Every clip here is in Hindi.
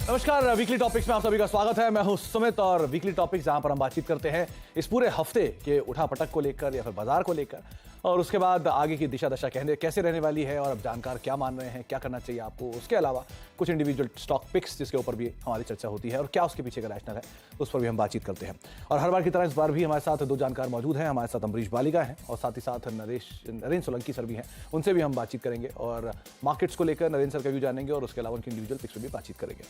नमस्कार, वीकली टॉपिक्स में आप सभी का स्वागत है। मैं हूं सुमित और वीकली टॉपिक्स जहां पर हम बातचीत करते हैं इस पूरे हफ्ते के उठापटक को लेकर या फिर बाजार को लेकर, और उसके बाद आगे की दिशा दशा कैसे रहने वाली है और अब जानकार क्या मान रहे हैं, क्या करना चाहिए आपको। उसके अलावा कुछ इंडिविजुअल स्टॉक पिक्स जिसके ऊपर भी हमारी चर्चा होती है और क्या उसके पीछे का रैशनल है उस पर भी हम बातचीत करते हैं। और हर बार की तरह इस बार भी हमारे साथ दो जानकार मौजूद हैं। हमारे साथ अमरीश बालिगा हैं और साथ ही साथ नरेंद्र सोलंकी सर भी हैं। उनसे भी हम बातचीत करेंगे और मार्केट्स को लेकर नरेंद्र सर का व्यू जानेंगे और उसके अलावा उनकी इंडिविजुअल पिक्स पर भी बातचीद करेंगे।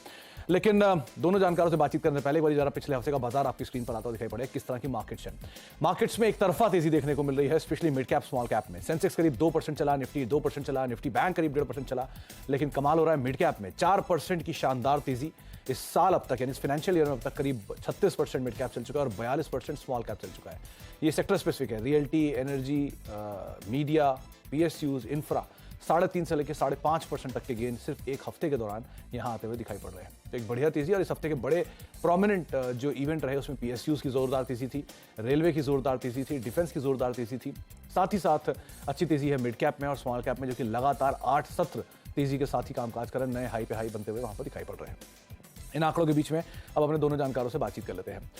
लेकिन दोनों जानकारों से बातचीत करने से पहले एक बार जरा पिछले हफ्ते का बाजार आपकी स्क्रीन पर आता हुआ दिखाई पड़े किस तरह की मार्केट्स हैं। मार्केट्स में एक तरफा तेजी देखने को मिल रही है, specially mid cap small cap में। सेंसेक्स करीब 2% चला, निफ्टी 2% चला, निफ्टी बैंक करीब 1.5% चला। लेकिन कमाल हो रहा है मिड कैप में 4% की शानदार तेजी इस साल अब तक, यानी इस फाइनेंशियल ईयर में अब तक करीब 36% मिड कैप चल चुका है और 42% स्मॉल कैप चल चुका है। ये सेक्टर स्पेसिफिक है, realty, energy, media, PSUs, infra. 3.5 से लेकर 5.5% तक के गेन सिर्फ एक हफ्ते के दौरान यहां आते हुए दिखाई पड़ रहे हैं। तो एक बढ़िया तेजी, और इस हफ्ते के बड़े प्रोमिनेंट जो इवेंट रहे उसमें पीएसयूज की जोरदार तेजी थी, रेलवे की जोरदार तेजी थी, डिफेंस की जोरदार तेजी थी। साथ ही साथ अच्छी तेजी है मिड कैप में और स्मॉल कैप में, जो कि लगातार 8 सत्र तेजी के साथ ही कामकाज कर नए हाई पे हाई बनते हुए वहां पर दिखाई पड़ रहे हैं। इन आंकड़ों के बीच में अब अपने दोनों जानकारों से बातचीत कर लेते हैं।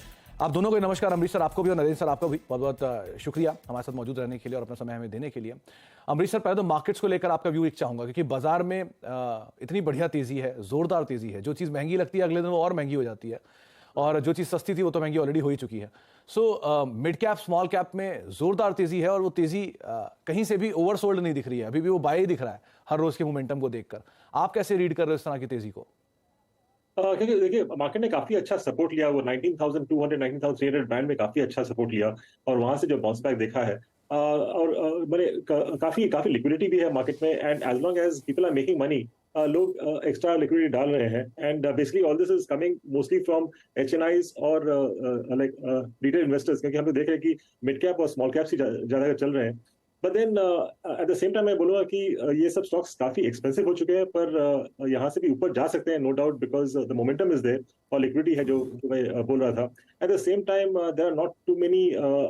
आप दोनों को नमस्कार। अमरीश सर आपको भी और नरेंद्र सर आपको भी बहुत बहुत शुक्रिया हमारे साथ मौजूद रहने के लिए और अपना समय हमें देने के लिए। अमरीश सर, पहले तो मार्केट्स को लेकर आपका व्यू एक चाहूंगा, क्योंकि बाजार में इतनी बढ़िया तेजी है, जोरदार तेजी है। जो चीज़ महंगी लगती है अगले दिन वो और महंगी हो जाती है, और जो चीज़ सस्ती थी वो तो महंगी ऑलरेडी हो ही चुकी है। So mid cap small cap में जोरदार तेजी है और वो तेजी कहीं से भी ओवरसोल्ड नहीं दिख रही है, अभी भी वो बाय ही दिख रहा है हर रोज के मोमेंटम को देखकर। आप कैसे रीड कर रहे हो इस तरह की तेजी को? क्योंकि देखिए मार्केट ने काफी अच्छा सपोर्ट लिया, वो 19,200 19,300 बैंड में काफी अच्छा सपोर्ट लिया और वहां से जो बाउंस बैक देखा है, और मैंने काफी काफी लिक्विडिटी भी है मार्केट में, and as long as people are making money, लोग एक्स्ट्रा लिक्विडिटी डाल रहे हैं, and basically all this is coming mostly from HNIs और लाइक रिटेल इन्वेस्टर्स, क्योंकि हम तो देख रहे हैं कि मिड कैप और स्मॉल कैप से ज्यादा चल रहे हैं। But then at the same time मैं बोलूंगा कि ये सब स्टॉक्स काफी एक्सपेंसिव हो चुके हैं, पर यहाँ से भी ऊपर जा सकते हैं no doubt, because the momentum is there और लिक्विडिटी है, जो मैं बोल रहा था। At the same time there are not too many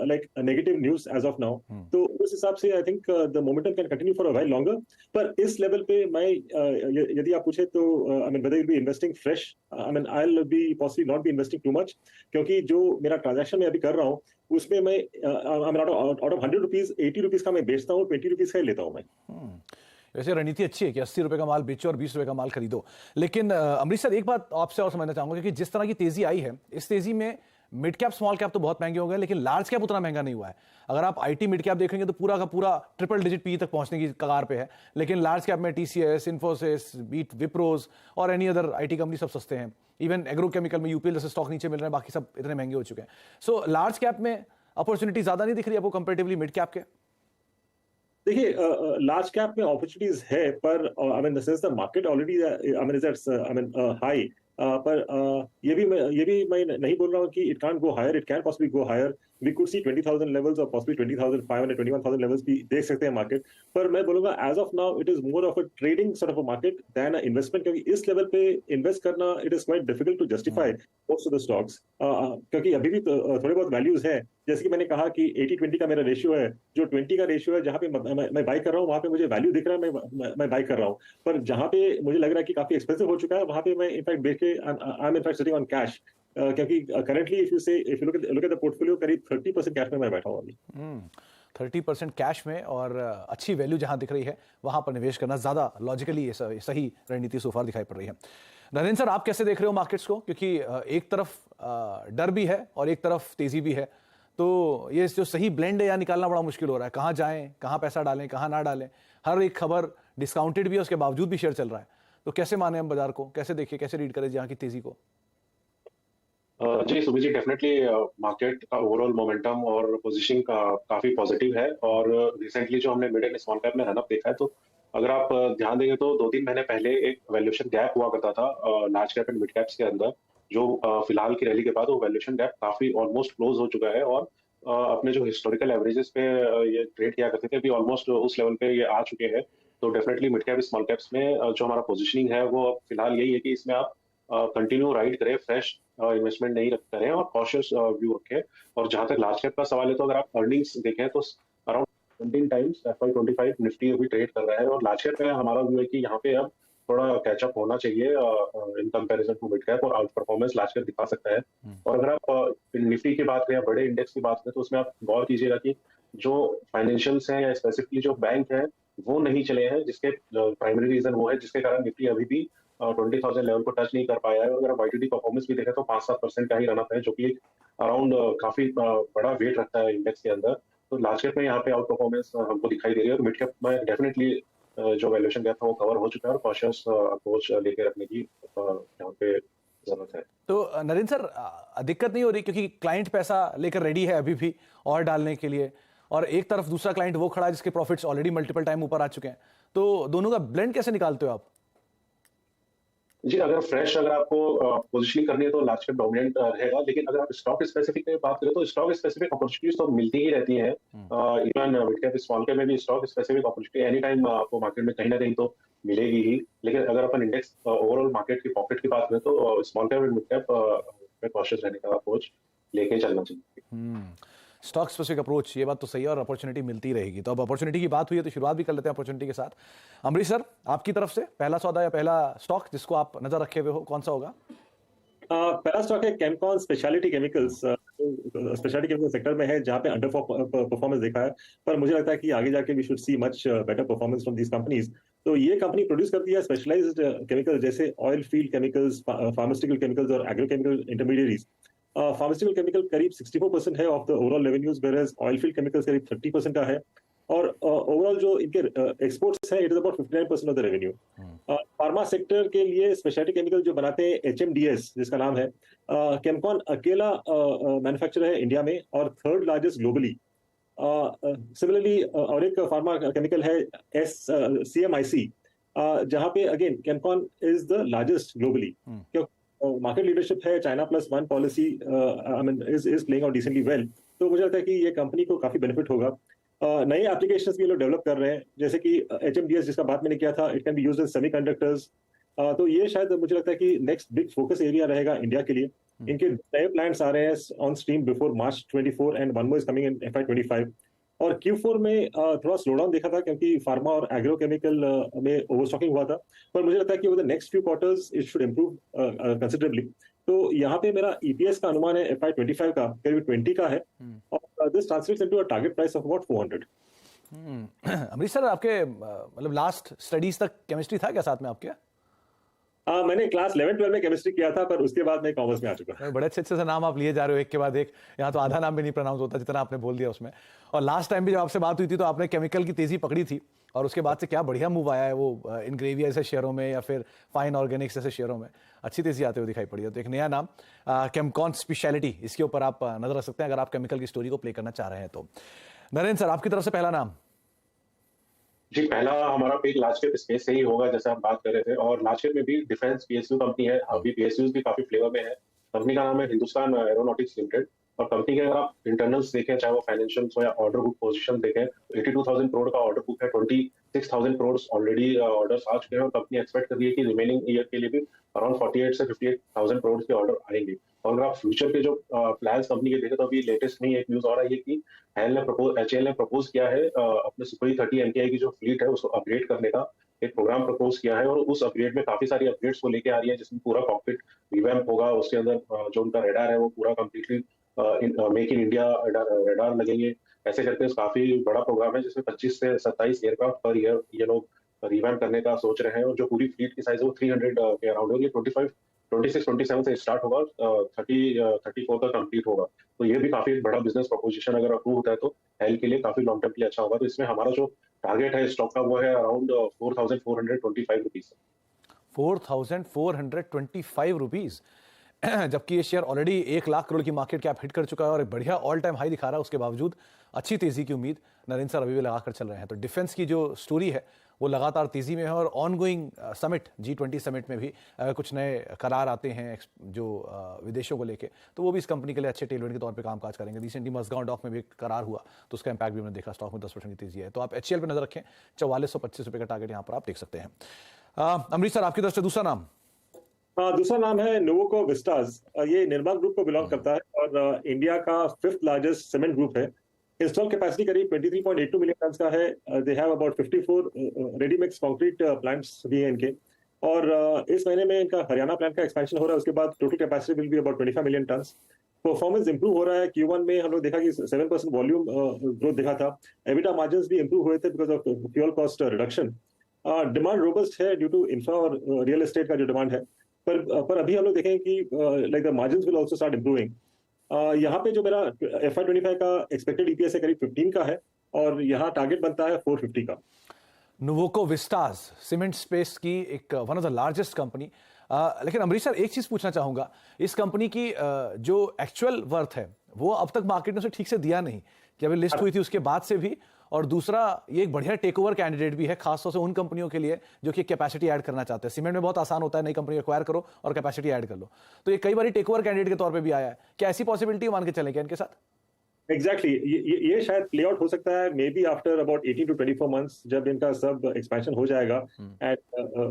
like negative news as of now, तो उस हिसाब से I think the momentum can continue for a while longer. पर इस लेवल पे मैं यदि आप पूछे तो I mean whether you be investing fresh, I mean I will be possibly not be investing too much, क्योंकि जो मेरा ट्रांजैक्शन मैं अभी कर रहा हूँ उसमें मैं आउट ऑफ 100 रुपीज 80 रुपीज का मैं बेचता हूँ, 20 रुपीज का ही लेता हूँ मैं। वैसे रणनीति अच्छी है कि 80 रुपए का माल बेचो और 20 रुपए का माल खरीदो। लेकिन अमरीश सर, एक बात आपसे और समझना चाहूंगा कि जिस तरह की तेजी आई है, इस तेजी में मिड कैप स्मॉल कैप तो बहुत महंगे हो गए, लेकिन लार्ज कैप उतना महंगा नहीं हुआ है। अगर आप आईटी मिड कैप देखेंगे तो पूरा का पूरा ट्रिपल डिजिट पी तक पहुंचने की कगार पे है, लेकिन लार्ज कैप में टीसीएस, इन्फोसिस, बीट, विप्रोज और एनी अदर आईटी कंपनी सब सस्ते हैं। इवन एग्रोकेमिकल में यूपीएल जैसे स्टॉक नीचे मिल रहे हैं, बाकी सब इतने महंगे हो चुके हैं। सो लार्ज कैप में अपॉर्चुनिटी ज्यादा नहीं दिख रही आपको कंपेरेटिवली मिड कैप के? देखिए लार्ज कैप में अपॉर्चुनिटीज है, पर I mean the sense the market already I mean is I mean high, पर ये भी मैं नहीं बोल रहा हूँ कि it can't go higher, it can possibly go higher. We could see 20,000 levels और पॉसिबली 20,500 21,000 लेवल्स भी देख सकते हैं मार्केट, पर मैं बोलूंगा as of now it is more of a trading sort of a market than a investment, क्योंकि इस लेवल पे इन्वेस्ट करना it is quite difficult to justify most of the stocks, क्योंकि अभी भी थोड़े बहुत वैल्यूज है। जैसे कि मैंने कहा कि 80-20 का मेरा रेशियो है, जो 20 का रेशियो है जहां पे मैं बाई कर रहा हूँ वहां पे मुझे वैल्यू दिख रहा है, मैं बाई कर रहा हूँ, पर जहां पे मुझे लग रहा है कि काफी एक्सपेंसिव हो चुका है वहां पे मैं इनफैक्ट बेच के I am in fact sitting on cash, क्योंकि currently if you look at the portfolio करीब 30% कैश में मैं बैठा हूँ अभी। 30% कैश में और अच्छी वैल्यू जहां दिख रही है वहां पर निवेश करना ज्यादा लॉजिकली सही रणनीति सोफार दिखाई पड़ रही है। नरेंद्र सर, आप कैसे देख रहे हो मार्केट्स को? क्योंकि एक तरफ डर भी है और एक तरफ तेजी भी है, तो ये जो सही ब्लेंड है यहाँ निकालना बड़ा मुश्किल हो रहा है। कहाँ जाएं, कहाँ पैसा डालें, कहाँ ना डालें। हर एक खबर डिस्काउंटेड भी है, उसके बावजूद भी शेयर चल रहा है। तो कैसे माने हम बाजार को, कैसे देखिए, कैसे रीड करें यहाँ की तेजी को? जी सुमित जी, डेफिनेटली मार्केट का ओवरऑल मोमेंटम और पोजीशनिंग का काफी पॉजिटिव है, और रिसेंटली जो हमने मिड एंड स्मॉल कैप में रनअप देखा है, तो अगर आप ध्यान देंगे तो 2-3 महीने पहले एक वैल्यूएशन गैप हुआ करता था large cap and mid caps के अंदर, जो फिलहाल की रैली के बाद वो वैल्यूएशन गैप काफी ऑलमोस्ट क्लोज हो चुका है, और अपने जो हिस्टोरिकल एवरेजेस पे ये ट्रेड किया करते थे अभी ऑलमोस्ट उस लेवल पे ये आ चुके हैं। तो definitely mid cap small caps में जो हमारा पोजिशनिंग है वो फिलहाल यही है कि इसमें आप कंटिन्यू राइड करें, फ्रेश इन्वेस्टमेंट नहीं करें और कॉशियस व्यू रखें। और जहां तक लार्ज कैप का सवाल है, तो अगर आप अर्निंग्स देखें तो अराउंड 17 टाइम्स FY25 निफ्टी अभी ट्रेड कर रहा है, और लार्ज कैप में हमारा व्यू है कि यहाँ पे अब थोड़ा कैचअप होना चाहिए in comparison to mid cap, और आउट परफॉर्मेंस लार्ज कैप दिखा सकता है। और अगर आप निफ्टी की बात करें या बड़े इंडेक्स की बात करें, तो उसमें आप गौर कीजिएगा कि जो फाइनेंशियल्स हैं या स्पेसिफिकली जो बैंक हैं वो नहीं चले हैं, जिसके प्राइमरी रीजन वो है जिसके कारण निफ्टी अभी भी 20,000 लेवल को टच नहीं कर पाया है। और अगर वाईटीडी परफॉर्मेंस भी देखें तो 5-7% का ही रनअप है, जो कि अराउंड काफी बड़ा वेट रखता है इंडेक्स के अंदर। तो लार्ज कैप में यहाँ पे आउट परफॉर्मेंस हमको दिखाई दे रही है, और मिड कैप में डेफिनेटली जो वैल्यूएशन गैप था वो कवर हो चुका है, और कॉशियस अप्रोच लेके रखने की यहाँ पे जरूरत है। तो नरेंद्र सर, दिक्कत नहीं हो रही क्योंकि क्लाइंट पैसा लेकर रेडी है अभी भी और डालने के लिए, और एक तरफ दूसरा क्लाइंट वो खड़ा है जिसके प्रॉफिट्स ऑलरेडी मल्टीपल टाइम ऊपर आ चुके हैं, तो दोनों का ब्लेंड कैसे निकालते हो आप? जी, अगर आपको पोजिशनिंग करनी है तो लार्ज कैप डोमिनेंट रहेगा, लेकिन अगर आप स्टॉक स्पेसिफिक की बात करें तो स्टॉक स्पेसिफिक अपॉर्चुनिटीज तो मिलती ही रहती हैं। Even mid cap small cap में भी stock specific opportunity any time आपको मार्केट में कहीं ना कहीं तो मिलेगी ही। लेकिन अगर अपन इंडेक्स ओवरऑल मार्केट की पॉकेट की बात करें तो स्मॉल कैप और मिड कैप में कॉशियस रहने का अप्रोच लेके चलना चाहिए। स्टॉक स्पेसिफिक अप्रोच, ये बात तो सही है, और अपॉर्चुनिटी मिलती रहेगी। तो अब अपॉर्चुनिटी की बात हुई है तो शुरुआत भी कर लेते हैं अपॉर्चुनिटी के साथ। अमरीश सर, आपकी तरफ से पहला सौदा या पहला स्टॉक जिसको आप नजर रखे हुए हो, कौन सा होगा? पहला स्टॉक है Chemcon speciality chemicals. Speciality chemical sector में है जहां पे अंडर परफॉर्मेंस देखा है, पर मुझे लगता है कि आगे जाके we should see much better performance from these companies. तो ये कंपनी प्रोड्यूस करती है स्पेशलाइज्ड केमिकल जैसे oil field chemicals, pharmaceutical chemicals और एग्रोकेमिकल इंटरमीडिएरीज। फार्मास्यूटिकल केमिकल करीब 64% है of the overall revenues, whereas oil field chemicals करीब 30% का है, और ओवरऑल जो इनके एक्सपोर्ट्स है it is about 59% of the revenue. Pharma sector के लिए स्पेशलिटी केमिकल जो बनाते हैं एचएमडीएस जिसका नाम है, केमकॉन अकेला मैन्युफैक्चरर है इंडिया में और थर्ड लार्जेस्ट ग्लोबली। सिमिलरली और एक फार्मा केमिकल है CMIC, जहां पे again Chemcon is the largest globally, क्योंकि मार्केट लीडरशिप है, China plus one policy I mean is playing out decently well. तो मुझे लगता है कि ये कंपनी को काफी बेनिफिट होगा। नए एप्लीकेशंस भी लोग डेवलप कर रहे हैं, जैसे कि HMDS जिसका बात मैंने किया था, it can be used in semiconductors. तो ये शायद मुझे लगता है कि नेक्स्ट बिग फोकस एरिया रहेगा इंडिया के लिए। इनके नए प्लांट्स आ रहे हैं on stream before March 24 and one more is coming in FY 25। और Q4 में थोड़ा स्लो डाउन देखा था क्योंकि फार्मा और एग्रोकेमिकल में ओवरस्टॉकिंग हुआ था, पर मुझे लगता है कि over the next few quarters it should improve considerably. तो यहाँ पे मेरा EPS का अनुमान है FY 25 का करीब 20 का है, और this translates into a target price of about 400। Amrish sir, आपके मतलब लास्ट स्टडीज तक केमिस्ट्री था क्या साथ में आपके? मैंने क्लास 11-12 में केमिस्ट्री किया था, पर उसके बाद मैं कॉमर्स में आ चुका। बड़े अच्छे अच्छे से नाम आप लिए जा रहे हो एक के बाद एक, यहाँ तो आधा नाम भी नहीं प्रोनाउंस होता जितना आपने बोल दिया उसमें। और लास्ट टाइम भी जब आपसे बात हुई थी तो आपने केमिकल की तेजी पकड़ी थी, और उसके बाद से क्या बढ़िया मूव आया है वो इनग्रेविया जैसे शेयरों में या फिर फाइन ऑर्गेनिक्स जैसे शेयरों में अच्छी तेजी आते हुए दिखाई पड़ी है। तो एक नया नाम केमकॉन स्पेशलिटी, इसके ऊपर आप नजर रख सकते हैं अगर आप केमिकल की स्टोरी को प्ले करना चाह रहे हैं तो। नरेंद्र सर, आपकी तरफ से पहला नाम? जी, पहला हमारा पिक लार्ज कैप स्पेस से ही होगा जैसे हम बात कर रहे थे, और लार्ज कैप में भी डिफेंस PSU कंपनी है। अभी PSUs भी काफी फ्लेवर में है। कंपनी का नाम है हिंदुस्तान एरोनॉटिक्स लिमिटेड, और कंपनी के अगर आप इंटरनल्स देखें, चाहे वो फाइनेंशियल्स हो या ऑर्डर बुक पोजीशन देखें, 82,000 करोड़ का ऑर्डर बुक है, 26,000 करोड़ ऑलरेडी ऑर्डर्स आ चुके हैं, और कंपनी एक्सपेक्ट कर रही है कि रिमेनिंग ईयर के लिए भी अराउंड 48 से 58,000 करोड़ के ऑर्डर आएंगे। और अगर आप फ्यूचर के जो प्लान्स कंपनी के देखें तो अभी लेटेस्ट में एक न्यूज आ रहा है कि HAL ने प्रपोज किया है अपने सुखोई 30 MKI की जो फ्लीट है उसको अपग्रेड करने का एक प्रोग्राम प्रपोज किया है, और उस अपग्रेड में काफी सारी अपग्रेड्स को लेके आ रही है, जिसमें पूरा कॉकपिट रिवैम्प होगा। उसके अंदर जो उनका रेडार है वो पूरा completely make in India radar लगेंगे। ऐसे करके काफी बड़ा प्रोग्राम है जिसमें 25 से 27 एयरक्राफ्ट पर ईयर ये लोग रिवैम्प करने का सोच रहे हैं, और जो पूरी फ्लीट की साइज है वो 300 के अराउंड होगी। 26-27 से स्टार्ट होगा, 34 का कंप्लीट होगा। तो ये भी काफी बड़ा बिजनेस प्रोपोजिशन अगर अप्रूव होता है तो हेल के लिए काफी लॉन्ग टर्म के लिए अच्छा होगा। तो इसमें हमारा जो टारगेट है स्टॉक का वो है अराउंड 4,425 रुपीज। 4,425 रुपीज, जबकि ये शेयर ऑलरेडी 1 लाख करोड़ की मार्केट कैप हिट कर चुका है और एक बढ़िया ऑल टाइम हाई दिखा रहा है। उसके बावजूद अच्छी तेजी की उम्मीद नरेंद्र सर अभी भी लगाकर चल रहे हैं। तो डिफेंस की जो स्टोरी है वो लगातार तेजी में है, और ऑनगोइंग समिट G20 समिट में भी कुछ नए करार आते हैं जो विदेशों को लेके, तो वो भी इस कंपनी के लिए अच्छे टेलविंड के तौर पे कामकाज करेंगे। रिसेंटली मसगांव डॉक में भी एक करार हुआ तो उसका इंपैक्ट भी हमने देखा, स्टॉक में 10% की तेजी है। तो आप HCL पे नजर रखें, 4425 रुपये का टारगेट यहाँ पर आप देख सकते हैं। अमरीश सर, आपकी तरफ से दूसरा नाम? दूसरा नाम है नोवोको विस्टास। ये निर्मा ग्रुप को बिलोंग करता है और इंडिया का 5th लार्जेस्ट सीमेंट ग्रुप है। इंस्टॉल कैपेसिटी करीब 23.82 मिलियन टन का है। They have about 54 ready mix concrete plants भी हैं इनके। और इस महीने में इनका हरियाणा प्लांट का एक्सपेंशन हो रहा है, उसके बाद total capacity will be about 25 million turns. Performance improve हो रहा है, Q1 में हम लोग देखा कि 7% वॉल्यूम ग्रोथ दिखा था। एबिटा मार्जिन्स भी इंप्रूव हुए थे because of fuel cost reduction. Demand robust है ड्यू टू इंफ्रा और रियल एस्टेट का जो डिमांड है, पर अभी हम लोग देखें कि like the margins will also start improving. यहाँ पे जो मेरा FY25 का एक्सपेक्टेड EPS है करीब 15 का है, और यहाँ टारगेट बनता है 450 का। नुवोको विस्टास सीमेंट स्पेस की एक one of the largest company. लेकिन अमरीश सर, एक चीज पूछना चाहूंगा, इस कंपनी की जो एक्चुअल वर्थ है वो अब तक मार्केट ने उसे ठीक से दिया नहीं, कि अभी लिस्ट हुई थी उसके बाद से भी। और दूसरा, ये एक बढ़िया टेक ओवर कैंडिडेट भी है, खासतौर से उन कंपनियों के लिए जो कि कैपेसिटी ऐड करना चाहते हैं। सीमेंट में बहुत आसान होता है, नई कंपनी एक्वायर करो और कैपेसिटी ऐड कर लो, तो ये कई बार टेक ओवर कैंडिडेट के तौर पे भी आया है। क्या ऐसी पॉसिबिलिटी मान के चलें क्या इनके साथ? एग्जैक्टली ये शायद प्ले आउट हो सकता है, may be after about 18 to 24 months, जब इनका सब एक्सपेंशन हो जाएगा एंड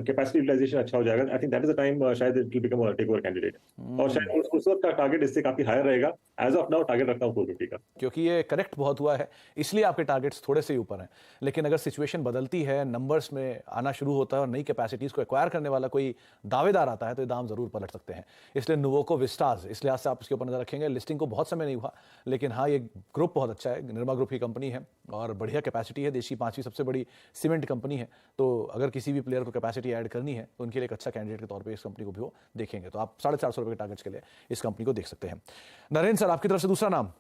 कैपेसिटी यूटिलाइजेशन अच्छा हो जाएगा। I think that is the time शायद it will become a takeover candidate. और शायद उस वक्त का टारगेट इससे काफी हायर रहेगा। एज ऑफ नाउ टारगेट रखता हूं 450 का, क्योंकि ये करेक्ट बहुत हुआ है, इसलिए आपके टारगेट्स थोड़े से ऊपर हैं। लेकिन अगर सिचुएशन बदलती है, नंबर्स में आना शुरू होता है और नई कैपेसिटीज को एक्वायर करने वाला कोई दावेदार आता है, तो ये दाम जरूर पलट सकते हैं। इसलिए नुवोको विस्टास, इस लिहाज से आप इसके ऊपर नजर रखेंगे। लिस्टिंग को बहुत समय नहीं हुआ, लेकिन हाँ, ये ग्रुप बहुत अच्छा है, निर्मा ग्रुप की कंपनी है और बढ़िया कैपेसिटी है, देश की 5वीं सबसे बड़ी सीमेंट कंपनी है। तो अगर किसी भी प्लेयर को कैपेसिटी ऐड करनी है तो उनके लिए एक अच्छा कैंडिडेट के तौर पे इस कंपनी को भी वो देखेंगे। तो आप 450 रुपए के टारगेट्स के लिए इस कंपनी को देख सकते हैं। नरेंद्र सर, आपकी तरफ से दूसरा नाम?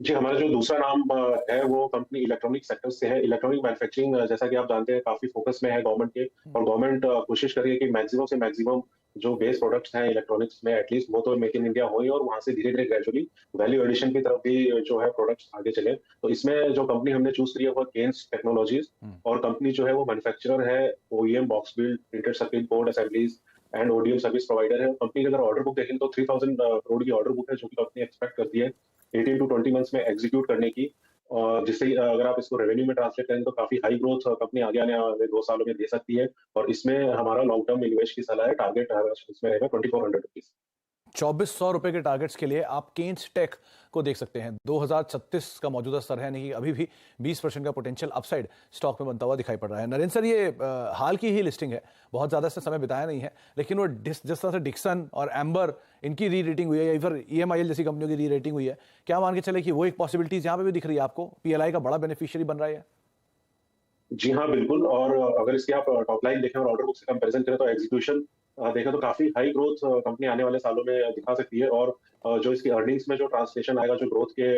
जी, हमारा जो दूसरा नाम है वो कंपनी इलेक्ट्रॉनिक सेक्टर से है। इलेक्ट्रॉनिक मैन्युफैक्चरिंग, जैसा कि आप जानते हैं, काफी फोकस में है गवर्नमेंट के, और गवर्नमेंट कोशिश कर रही है कि मैक्सिमम से मैक्सिमम जो बेस प्रोडक्ट्स हैं इलेक्ट्रॉनिक्स में, एटलीस्ट वो तो मेक इन इंडिया हो ही, और वहां से धीरे धीरे ग्रेजुअली वैल्यू एडिशन की तरफ भी जो है प्रोडक्ट्स आगे चले। तो इसमें जो कंपनी हमने चूज करी है वो केन्स टेक्नोलॉजीज, और कंपनी जो है वो मैन्युफैक्चरर है, OEM box build, printed circuit board assemblies and ODM service provider है। कंपनी की अगर ऑर्डर बुक देखें तो 3000 करोड़ की ऑर्डर बुक है, जो कि कंपनी एक्सपेक्ट करती है 18 to 20 मंथ्स में एग्जीक्यूट करने की, जिससे अगर आप इसको रेवेन्यू में ट्रांसलेट करें तो काफी हाई ग्रोथ कंपनी आगे आने वाले 2 सालों में दे सकती है। और इसमें हमारा लॉन्ग टर्म निवेश की सलाह है, टारगेट इसमें रहेगा 2400 रुपीज। 2400 रुपए के टारगेट्स के लिए आप केन्स टेक को देख सकते हैं। 2036 का मौजूदा स्तर है, यानी कि अभी भी 20% का पोटेंशियल अपसाइड स्टॉक में बनता हुआ दिखाई पड़ रहा है। नरेंद्र सर, ये हाल की ही लिस्टिंग है, बहुत ज्यादा से समय बिताया नहीं है, लेकिन वो जिस तरह से डिक्सन और एम्बर इनकी री रेटिंग हुई है, या फिर EMIL जैसी कंपनियों की री रेटिंग हुई है, क्या मान के चले कि वो एक पॉसिबिलिटीज यहाँ पे भी दिख रही है आपको? PLI का बड़ा बेनिफिशियरी बन रहा है? जी हाँ, बिल्कुल। और अगर इसकी आप टॉप लाइन देखें और ऑर्डर बुक से कंपैरिजन करें तो एग्जीक्यूशन देखें तो काफी हाई ग्रोथ कंपनी आने वाले सालों में दिखा सकती है। और जो इसकी अर्निंग्स में जो ट्रांसलेशन आएगा, जो ग्रोथ के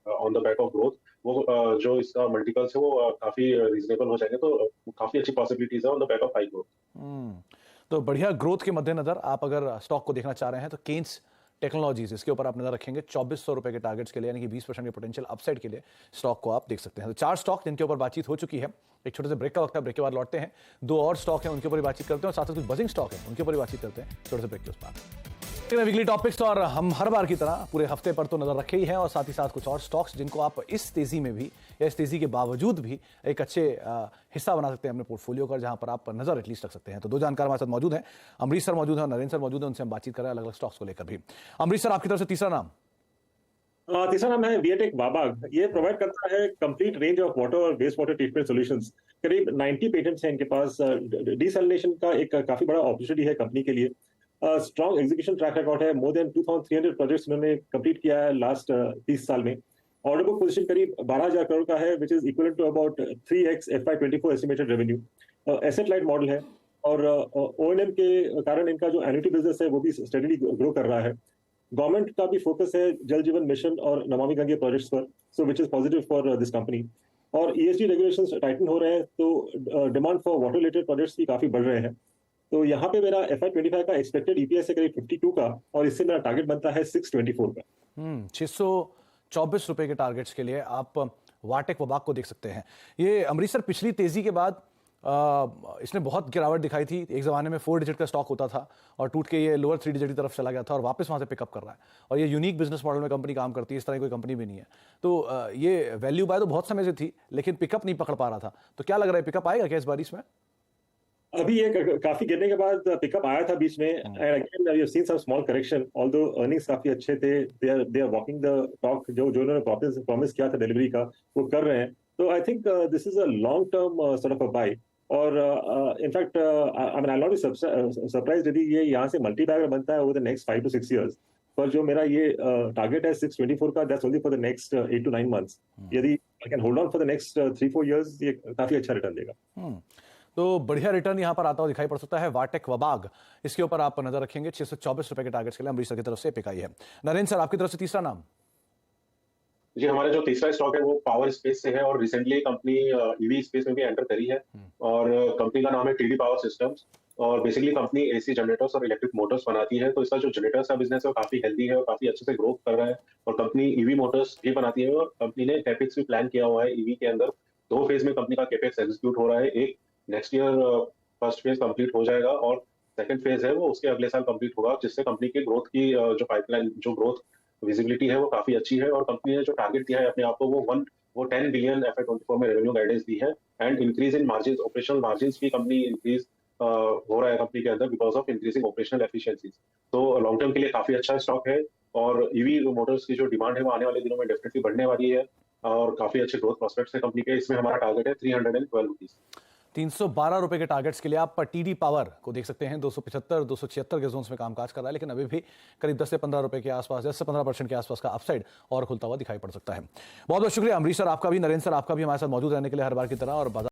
on the back of growth, वो जो इसका मल्टीपल्स है वो काफी रीजनेबल हो जाएंगे। तो काफी अच्छी पॉसिबिलिटीज है on the back of high growth. तो बढ़िया ग्रोथ के मद्देनजर आप अगर स्टॉक को देखना चाह रहे हैं तो केन्स टेक्नोलॉजीज, इसके ऊपर आप नजर रखेंगे 2400 रुपए के टारगेट्स के लिए, यानी कि 20% के पोटेंशियल अपसाइड के लिए स्टॉक को आप देख सकते हैं। तो 4 स्टॉक जिनके ऊपर बातचीत हो चुकी है, एक छोटे से ब्रेक का वक्त है, ब्रेक के बाद लौटते हैं। 2 और स्टॉक हैं, उनके ऊपर भी बातचीत करते हैं, और साथ साथ कुछ बजिंग स्टॉक है, उनके ऊपर भी बातचीत करते हैं छोटे से ब्रेक के उस पार। वीकली टॉपिक्स, और हम हर बार की तरह पूरे हफ्ते पर तो नजर रखे ही हैं, और साथ ही साथ कुछ और स्टॉक्स जिनको आप इस तेजी में भी, या इस तेजी के बावजूद भी एक अच्छे हिस्सा बना सकते हैं अपने पोर्टफोलियो का, जहां पर आप नजर एटलीस्ट रख सकते हैं। तो 2 जानकार हमारे साथ मौजूद हैं, अमरीश सर मौजूद हैं और नरेंद्र सर मौजूद हैं। उनसे हम बातचीत कर रहे हैं अलग अलग स्टॉक्स को लेकर भी। अमरीश सर, आपकी तरफ से तीसरा नाम? तीसरा नाम है विएटेक वाबाग। ये प्रोवाइड करता है कंप्लीट रेंज ऑफ वाटर और वेस्ट वाटर ट्रीटमेंट सॉल्यूशंस। करीब 90 पेटेंट्स हैं इनके पास। डिसैलिनेशन का एक काफी बड़ा अपॉर्चुनिटी है कंपनी के लिए। स्ट्रॉन्ग एग्जीक्यूशन ट्रैक रिकॉर्ड है, मोर देन 2300 प्रोजेक्ट्स उन्होंने कंप्लीट किया है लास्ट 30 साल में। ऑर्डर बुक पोजीशन करीब 12,000 करोड़ का है, which is equal to about 3x FY24 estimated revenue. Asset light model है, और O&M के कारण इनका जो एन्युटी बिजनेस है वो भी स्टेडीली ग्रो कर रहा है। गवर्नमेंट का भी फोकस है जल जीवन मिशन और नमामि गंगे प्रोजेक्ट्स पर, so which is positive for this company. और ESG रेगुलेशंस टाइटन हो रहे हैं, तो demand for water related projects भी काफी बढ़ रहे हैं। तो यहाँ पे मेरा FY25 का एक्सपेक्टेड EPS है करीब 52 का, और इससे मेरा टारगेट बनता है 624 का। 624 रुपए के टारगेट्स के लिए आप वाटेक वबाक को देख सकते हैं। ये अमरीश सर, पिछली तेजी के बाद इसने बहुत गिरावट दिखाई थी। एक ज़माने में 4 डिजिट का स्टॉक होता था और टूट के ये लोअर 3 डिजिट की तरफ चला गया था, और वापस वहाँ से पिकअप कर रहा है। और ये यूनिक बिजनेस मॉडल में कंपनी काम करती है, इस तरह की कोई कंपनी भी नहीं है। तो ये वैल्यू बाय तो बहुत समय से थी, लेकिन पिकअप नहीं पकड़ पा रहा था। तो क्या लग रहा है, पिकअप आएगा क्या इस बार इसमें? अभी ये काफी गिरने के बाद पिकअप आया था बीच में, and again we have seen some small correction, although earnings काफी अच्छे थे। They are walking the talk, जो उन्होंने प्रॉमिस किया था डिलीवरी का वो कर रहे हैं। तो I think this is a long term sort of a buy. और in fact I mean I not be surprise यदि ये यहाँ से मल्टी बैगर बनता है over the next 5 to 6 years। पर जो मेरा ये टारगेट है 624 का, that's only for the next 8 to 9 months। यदि I can hold on for the next 3-4 years, ये काफी अच्छा रिटर्न देगा। तो बढ़िया रिटर्न यहां पर आता हुआ दिखाई पड़ सकता है। वाटेक वबाग, इसके ऊपर आप नजर रखेंगे। 624 रुपए के टारगेट्स के लिए अमरीश सर की तरफ से पिक आई है। नरेंद्र सर, आपकी तरफ से तीसरा नाम। जी, हमारा जो तीसरा स्टॉक है वो पावर स्पेस से है और रिसेंटली कंपनी ईवी स्पेस में भी एंटर करी है। और कंपनी का नाम है टीडी पावर सिस्टम्स। और बेसिकली कंपनी एसी जनरेटर्स और इलेक्ट्रिक मोटर्स बनाती है। तो इसका जो जनरेटर्स का बिजनेस है वो काफी हेल्दी है और काफी अच्छे से ग्रोथ कर रहा है। और कंपनी ईवी मोटर्स भी बनाती है और कंपनी ने कैपेक्स भी प्लान किया हुआ है ईवी के अंदर। 2 फेज में कंपनी का कैपेक्स एग्जीक्यूट हो रहा है। एक next year first phase complete हो जाएगा और सेकंड फेज है वो उसके अगले साल कंप्लीट होगा, जिससे कंपनी की ग्रोथ की जो पाइपलाइन, जो ग्रोथ विजिबिलिटी है वो काफी अच्छी है। और कंपनी ने जो टारगेट दिया है अपने आप को वो 10 बिलियन FY24 में रेवेन्यू गाइडेंस दी है। And increase in margin, operational margin भी कंपनी इंक्रीज हो रहा है कंपनी के अंदर because of increasing operational efficiencies. तो लॉन्ग टर्म के लिए काफी अच्छा स्टॉक है। और ईवी मोटर्स की जो डिमांड है वो आने वाले दिनों में डेफिनेटली बढ़ने वाली है और काफी अच्छे ग्रोथ प्रोस्पेक्ट्स है कंपनी के। इसमें हमारा टारगेट है 312 रुपीज। 312 रुपए के टारगेट्स के लिए आप टीडी पावर को देख सकते हैं। 275 276 के जोन्स में कामकाज कर रहा है, लेकिन अभी भी करीब 10 से 15 रुपए के आसपास, 10 से 15% के आसपास का अपसाइड और खुलता हुआ दिखाई पड़ सकता है। बहुत बहुत शुक्रिया अमरीश सर आपका भी, नरेंद्र सर आपका भी हमारे साथ मौजूद रहने के लिए हर बार की तरह। और